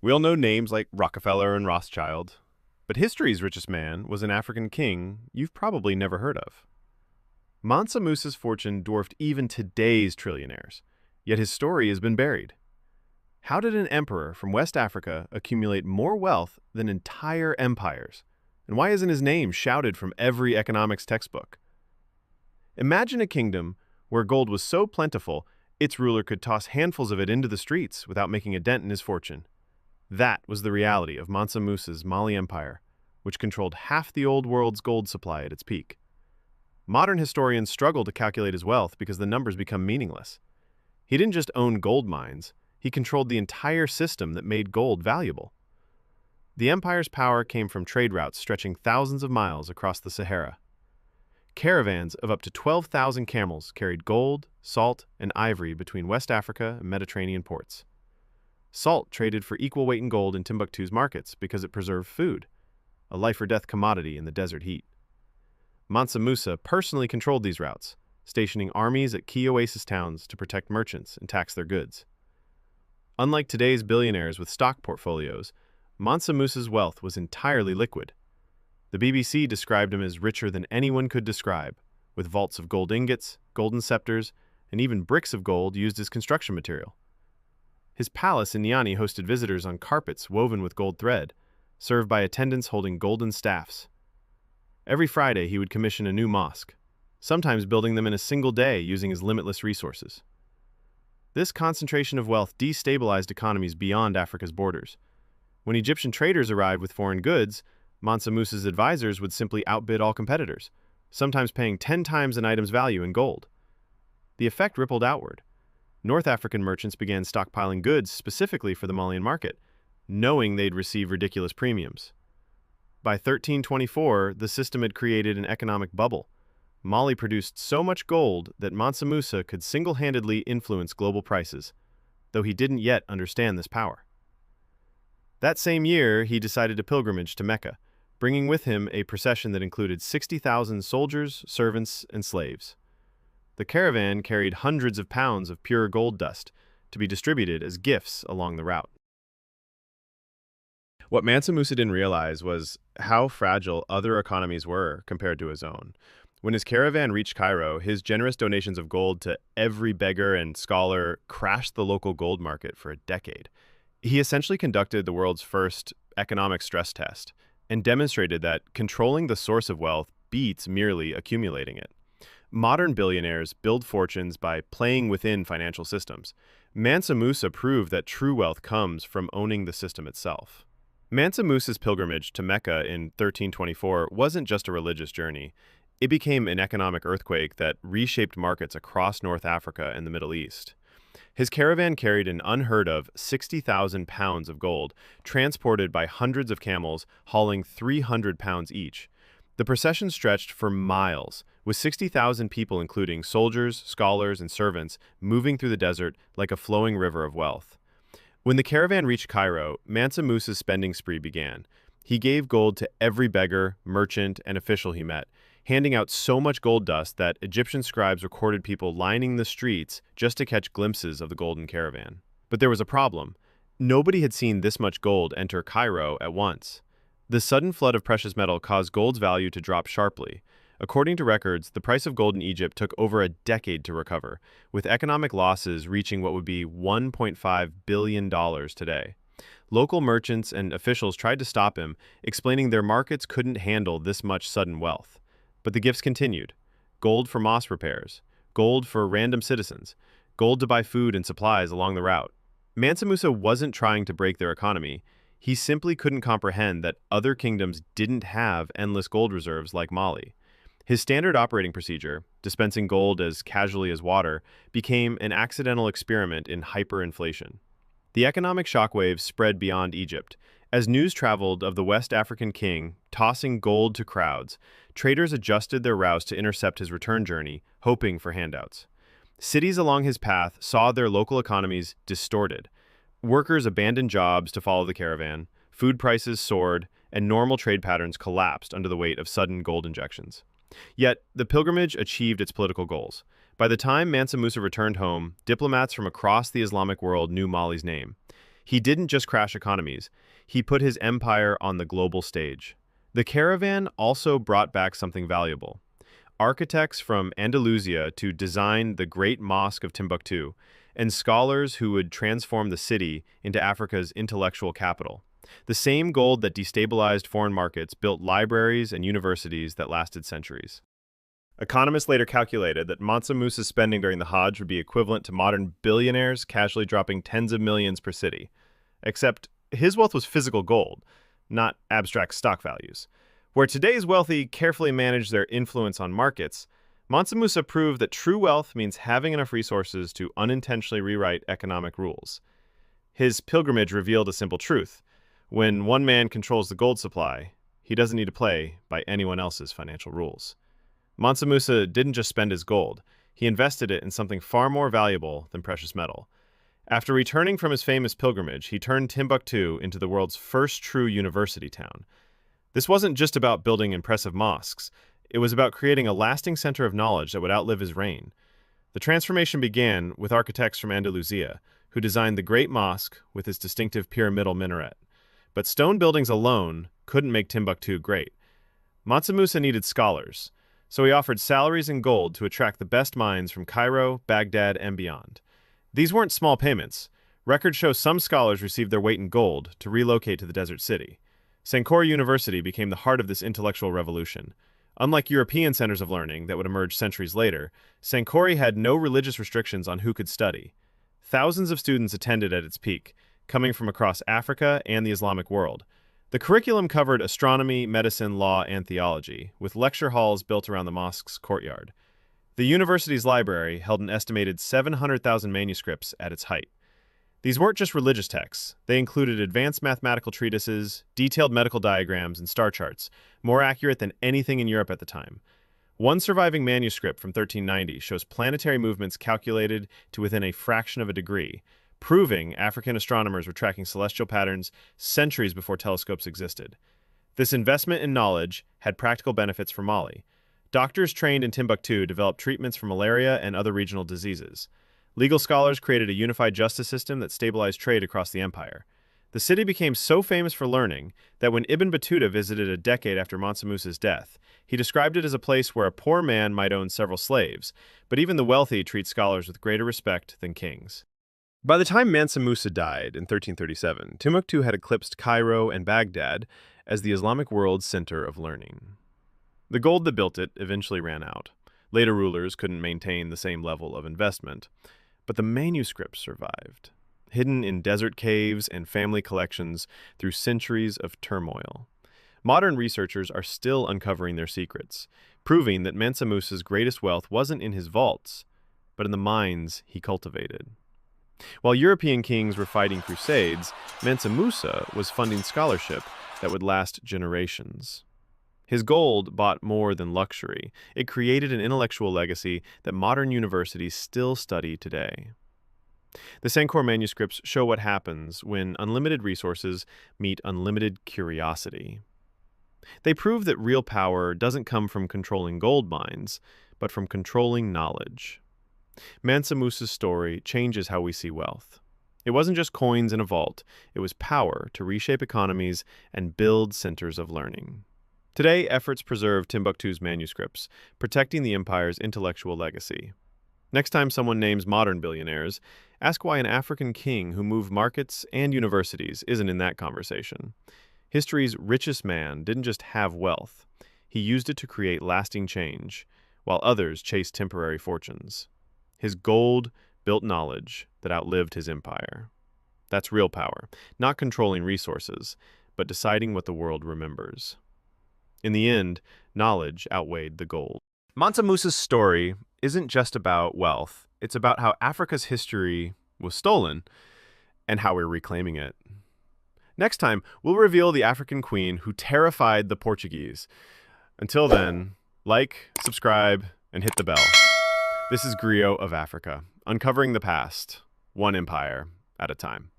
We all know names like Rockefeller and Rothschild, but history's richest man was an African king you've probably never heard of. Mansa Musa's fortune dwarfed even today's trillionaires, yet his story has been buried. How did an emperor from West Africa accumulate more wealth than entire empires? And why isn't his name shouted from every economics textbook? Imagine a kingdom where gold was so plentiful its ruler could toss handfuls of it into the streets without making a dent in his fortune. That was the reality of Mansa Musa's Mali Empire, which controlled half the old world's gold supply at its peak. Modern historians struggle to calculate his wealth because the numbers become meaningless. He didn't just own gold mines, he controlled the entire system that made gold valuable. The empire's power came from trade routes stretching thousands of miles across the Sahara. Caravans of up to 12,000 camels carried gold, salt, and ivory between West Africa and Mediterranean ports. Salt traded for equal weight in gold in Timbuktu's markets because it preserved food, a life-or-death commodity in the desert heat. Mansa Musa personally controlled these routes, stationing armies at key oasis towns to protect merchants and tax their goods. Unlike today's billionaires with stock portfolios, Mansa Musa's wealth was entirely liquid. The BBC described him as richer than anyone could describe, with vaults of gold ingots, golden scepters, and even bricks of gold used as construction material. His palace in Niani hosted visitors on carpets woven with gold thread, served by attendants holding golden staffs. Every Friday he would commission a new mosque, sometimes building them in a single day using his limitless resources. This concentration of wealth destabilized economies beyond Africa's borders. When Egyptian traders arrived with foreign goods, Mansa Musa's advisors would simply outbid all competitors, sometimes paying 10 times an item's value in gold. The effect rippled outward. North African merchants began stockpiling goods specifically for the Malian market, knowing they'd receive ridiculous premiums. By 1324, the system had created an economic bubble. Mali produced so much gold that Mansa Musa could single-handedly influence global prices, though he didn't yet understand this power. That same year, he decided a pilgrimage to Mecca, bringing with him a procession that included 60,000 soldiers, servants, and slaves. The caravan carried hundreds of pounds of pure gold dust to be distributed as gifts along the route. What Mansa Musa didn't realize was how fragile other economies were compared to his own. When his caravan reached Cairo, his generous donations of gold to every beggar and scholar crashed the local gold market for a decade. He essentially conducted the world's first economic stress test and demonstrated that controlling the source of wealth beats merely accumulating it. Modern billionaires build fortunes by playing within financial systems. Mansa Musa proved that true wealth comes from owning the system itself. Mansa Musa's pilgrimage to Mecca in 1324 wasn't just a religious journey. It became an economic earthquake that reshaped markets across North Africa and the Middle East. His caravan carried an unheard-of 60,000 pounds of gold, transported by hundreds of camels hauling 300 pounds each. The procession stretched for miles, with 60,000 people including soldiers, scholars, and servants moving through the desert like a flowing river of wealth. When the caravan reached Cairo, Mansa Musa's spending spree began. He gave gold to every beggar, merchant, and official he met, handing out so much gold dust that Egyptian scribes recorded people lining the streets just to catch glimpses of the golden caravan. But there was a problem. Nobody had seen this much gold enter Cairo at once. The sudden flood of precious metal caused gold's value to drop sharply. According to records, the price of gold in Egypt took over a decade to recover, with economic losses reaching what would be $1.5 billion today. Local merchants and officials tried to stop him, explaining their markets couldn't handle this much sudden wealth. But the gifts continued. Gold for mosque repairs, gold for random citizens, gold to buy food and supplies along the route. Mansa Musa wasn't trying to break their economy. He simply couldn't comprehend that other kingdoms didn't have endless gold reserves like Mali. His standard operating procedure, dispensing gold as casually as water, became an accidental experiment in hyperinflation. The economic shockwaves spread beyond Egypt. As news traveled of the West African king tossing gold to crowds, traders adjusted their routes to intercept his return journey, hoping for handouts. Cities along his path saw their local economies distorted. Workers abandoned jobs to follow the caravan, food prices soared, and normal trade patterns collapsed under the weight of sudden gold injections. Yet, the pilgrimage achieved its political goals. By the time Mansa Musa returned home, diplomats from across the Islamic world knew Mali's name. He didn't just crash economies, he put his empire on the global stage. The caravan also brought back something valuable. Architects from Andalusia to design the great mosque of Timbuktu, and scholars who would transform the city into Africa's intellectual capital. The same gold that destabilized foreign markets built libraries and universities that lasted centuries. Economists later calculated that Mansa Musa's spending during the Hajj would be equivalent to modern billionaires casually dropping tens of millions per city. Except his wealth was physical gold, not abstract stock values. Where today's wealthy carefully manage their influence on markets, Mansa Musa proved that true wealth means having enough resources to unintentionally rewrite economic rules. His pilgrimage revealed a simple truth. When one man controls the gold supply, he doesn't need to play by anyone else's financial rules. Mansa Musa didn't just spend his gold, he invested it in something far more valuable than precious metal. After returning from his famous pilgrimage, he turned Timbuktu into the world's first true university town. This wasn't just about building impressive mosques, it was about creating a lasting center of knowledge that would outlive his reign. The transformation began with architects from Andalusia, who designed the Great Mosque with its distinctive pyramidal minaret. But stone buildings alone couldn't make Timbuktu great. Mansa Musa needed scholars, so he offered salaries in gold to attract the best minds from Cairo, Baghdad, and beyond. These weren't small payments. Records show some scholars received their weight in gold to relocate to the desert city. Sankore University became the heart of this intellectual revolution. Unlike European centers of learning that would emerge centuries later, Sankore had no religious restrictions on who could study. Thousands of students attended at its peak, coming from across Africa and the Islamic world. The curriculum covered astronomy, medicine, law, and theology, with lecture halls built around the mosque's courtyard. The university's library held an estimated 700,000 manuscripts at its height. These weren't just religious texts. They included advanced mathematical treatises, detailed medical diagrams, and star charts, more accurate than anything in Europe at the time. One surviving manuscript from 1390 shows planetary movements calculated to within a fraction of a degree, proving African astronomers were tracking celestial patterns centuries before telescopes existed. This investment in knowledge had practical benefits for Mali. Doctors trained in Timbuktu developed treatments for malaria and other regional diseases. Legal scholars created a unified justice system that stabilized trade across the empire. The city became so famous for learning that when Ibn Battuta visited a decade after Mansa Musa's death, he described it as a place where a poor man might own several slaves, but even the wealthy treat scholars with greater respect than kings. By the time Mansa Musa died in 1337, Timbuktu had eclipsed Cairo and Baghdad as the Islamic world's center of learning. The gold that built it eventually ran out. Later rulers couldn't maintain the same level of investment. But the manuscripts survived, hidden in desert caves and family collections through centuries of turmoil. Modern researchers are still uncovering their secrets, proving that Mansa Musa's greatest wealth wasn't in his vaults, but in the minds he cultivated. While European kings were fighting crusades, Mansa Musa was funding scholarship that would last generations. His gold bought more than luxury. It created an intellectual legacy that modern universities still study today. The Sankore manuscripts show what happens when unlimited resources meet unlimited curiosity. They prove that real power doesn't come from controlling gold mines, but from controlling knowledge. Mansa Musa's story changes how we see wealth. It wasn't just coins in a vault, it was power to reshape economies and build centers of learning. Today, efforts preserve Timbuktu's manuscripts, protecting the empire's intellectual legacy. Next time someone names modern billionaires, ask why an African king who moved markets and universities isn't in that conversation. History's richest man didn't just have wealth. He used it to create lasting change, while others chased temporary fortunes. His gold built knowledge that outlived his empire. That's real power, not controlling resources, but deciding what the world remembers. In the end, knowledge outweighed the gold. Mansa Musa's story isn't just about wealth. It's about how Africa's history was stolen and how we're reclaiming it. Next time, we'll reveal the African queen who terrified the Portuguese. Until then, like, subscribe, and hit the bell. This is Griot of Africa, uncovering the past, one empire at a time.